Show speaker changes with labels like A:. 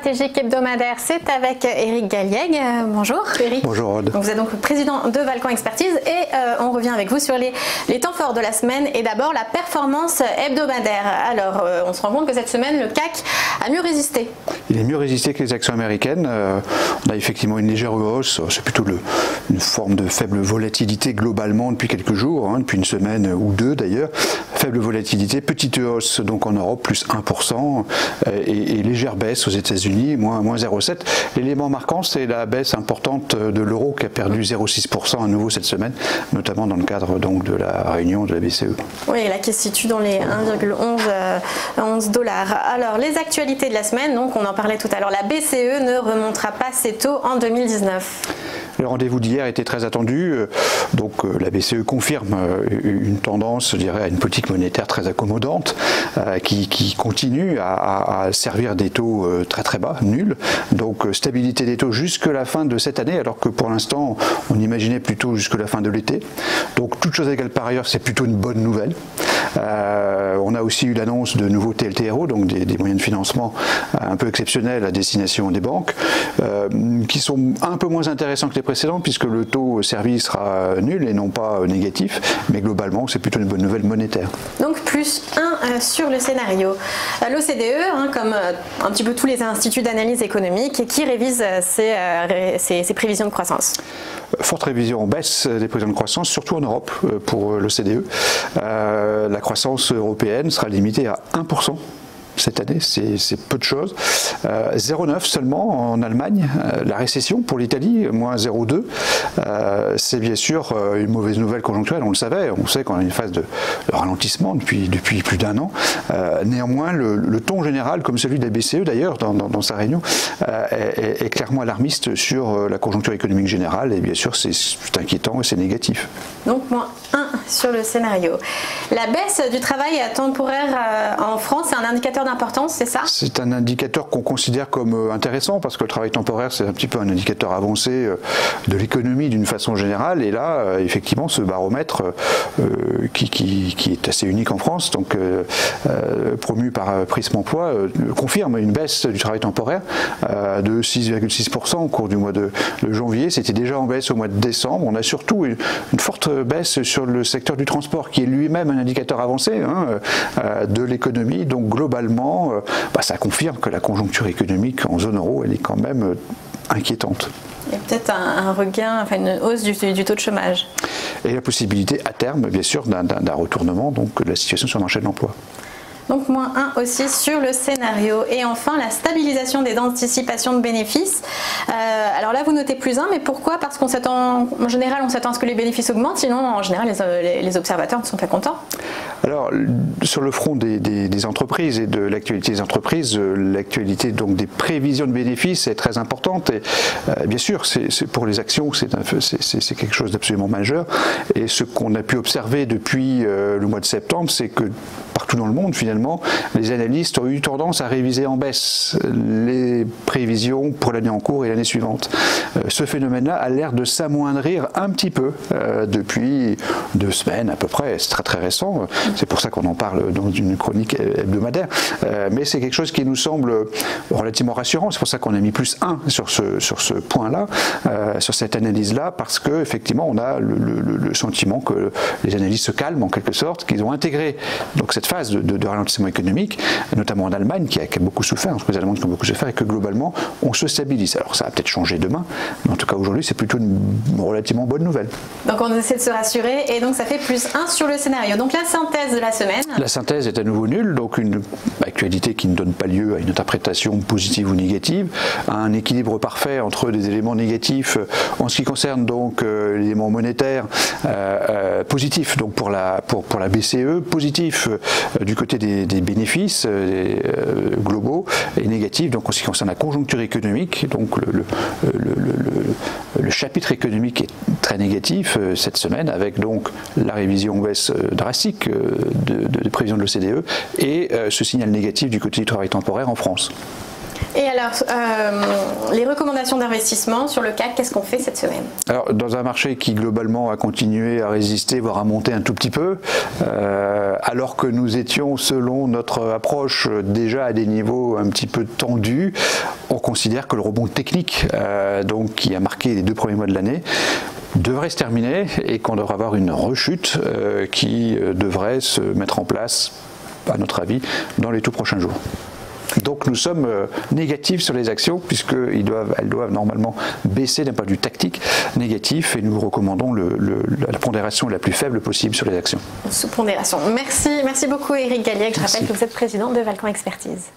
A: stratégique hebdomadaire, c'est avec Éric Galliègue. Bonjour Éric.
B: Bonjour Aude.
A: Vous êtes donc le président de Valcon Expertise et on revient avec vous sur les temps forts de la semaine et d'abord la performance hebdomadaire. Alors on se rend compte que cette semaine le CAC a mieux résisté.
B: Il est mieux résisté que les actions américaines. On a effectivement une légère hausse, c'est plutôt une forme de faible volatilité globalement depuis quelques jours, depuis une semaine ou deux d'ailleurs. Faible volatilité, petite hausse donc en Europe, plus 1%, et légère baisse aux États-Unis, moins 0,7%. L'élément marquant, c'est la baisse importante de l'euro qui a perdu 0,6% à nouveau cette semaine, notamment dans le cadre donc de la réunion de la BCE.
A: Oui, là qui se situe dans les 1,11 $. Alors les actualités de la semaine, donc on en parlait tout à l'heure, la BCE ne remontera pas ses taux en 2019.
B: Le rendez-vous d'hier était très attendu, donc la BCE confirme une tendance, je dirais, à une politique monétaire très accommodante qui continue à servir des taux très très bas, nuls, donc stabilité des taux jusque la fin de cette année, alors que pour l'instant on imaginait plutôt jusque la fin de l'été. Donc toute chose égale par ailleurs, c'est plutôt une bonne nouvelle. On a aussi eu l'annonce de nouveaux TLTRO, donc des moyens de financement un peu exceptionnels à destination des banques, qui sont un peu moins intéressants que les précédents puisque le taux servi sera nul et non pas négatif, mais globalement c'est plutôt une bonne nouvelle monétaire.
A: Donc plus 1 sur le scénario. L'OCDE, comme un petit peu tous les instituts d'analyse économique, qui révise ses prévisions de croissance.
B: Forte révision en baisse des prévisions de croissance, surtout en Europe pour l'OCDE. La croissance européenne sera limitée à 1%. Cette année, c'est peu de choses. 0,9 seulement en Allemagne. La récession pour l'Italie, moins 0,2. C'est bien sûr une mauvaise nouvelle conjoncturelle, on le savait. On sait qu'on a une phase de ralentissement depuis plus d'un an. Néanmoins, le ton général, comme celui de la BCE d'ailleurs, dans sa réunion, est clairement alarmiste sur la conjoncture économique générale. Et bien sûr, c'est inquiétant et c'est négatif.
A: Donc, moins 1 sur le scénario. La baisse du travail temporaire en France, c'est un indicateur d'importance, c'est ça?
B: C'est un indicateur qu'on considère comme intéressant parce que le travail temporaire, c'est un petit peu un indicateur avancé de l'économie d'une façon générale. Et là, effectivement, ce baromètre qui est assez unique en France, donc promu par Prism Emploi, confirme une baisse du travail temporaire de 6,6% au cours du mois de janvier. C'était déjà en baisse au mois de décembre. On a surtout une forte baisse sur le secteur du transport qui est lui-même un indicateur avancé de l'économie. Donc globalement, ça confirme que la conjoncture économique en zone euro, elle est quand même inquiétante.
A: Il y a peut-être un regain, une hausse du taux de chômage.
B: Et la possibilité à terme, bien sûr, d'un retournement donc, de la situation sur le marché de l'emploi.
A: Donc moins 1 aussi sur le scénario. Et enfin, la stabilisation des anticipations de bénéfices. Alors là, vous notez plus 1, mais pourquoi? Parce qu'en général, on s'attend à ce que les bénéfices augmentent, sinon en général, les observateurs ne sont pas contents. Alors,
B: sur le front des entreprises et de l'actualité des entreprises, l'actualité donc des prévisions de bénéfices est très importante. Et bien sûr, pour les actions, c'est quelque chose d'absolument majeur. Et ce qu'on a pu observer depuis le mois de septembre, c'est que partout dans le monde, finalement, les analystes ont eu tendance à réviser en baisse les prévisions pour l'année en cours et l'année suivante. Ce phénomène-là a l'air de s'amoindrir un petit peu depuis 2 semaines à peu près. C'est très très récent. C'est pour ça qu'on en parle dans une chronique hebdomadaire. Mais c'est quelque chose qui nous semble relativement rassurant. C'est pour ça qu'on a mis plus 1 sur ce point-là, sur cette analyse-là, parce qu'effectivement, on a le sentiment que les analystes se calment en quelque sorte, qu'ils ont intégré donc cette phase de ralentissement économique, notamment en Allemagne, qui a beaucoup souffert, en tout cas les Allemands qui ont beaucoup souffert, et que globalement, on se stabilise. Alors ça va peut-être changer demain, mais en tout cas aujourd'hui, c'est plutôt une relativement bonne nouvelle.
A: Donc on essaie de se rassurer, et donc ça fait plus 1 sur le scénario. Donc la synthèse de la semaine.
B: La synthèse est à nouveau nulle, donc une actualité qui ne donne pas lieu à une interprétation positive ou négative, un équilibre parfait entre des éléments négatifs en ce qui concerne donc l'élément monétaire, positif donc pour la BCE, positif du côté des bénéfices globaux, et négatif donc en ce qui concerne la conjoncture économique. Donc le chapitre économique est très négatif cette semaine, avec donc la révision baisse drastique des prévisions de l'OCDE et ce signal négatif du côté du travail temporaire en France.
A: Et alors, les recommandations d'investissement sur le CAC, qu'est-ce qu'on fait cette semaine?
B: Alors, dans un marché qui globalement a continué à résister, voire à monter un tout petit peu, alors que nous étions, selon notre approche, déjà à des niveaux un petit peu tendus, on considère que le rebond technique, donc, qui a marqué les 2 premiers mois de l'année, devrait se terminer et qu'on devrait avoir une rechute qui devrait se mettre en place, à notre avis, dans les tout prochains jours. Donc nous sommes négatifs sur les actions puisqu'elles doivent normalement baisser d'un point de vue tactique négatif et nous recommandons la pondération la plus faible possible sur les actions.
A: Sous pondération. Merci beaucoup Éric Galiec. Je rappelle que vous êtes président de Valcamp Expertise.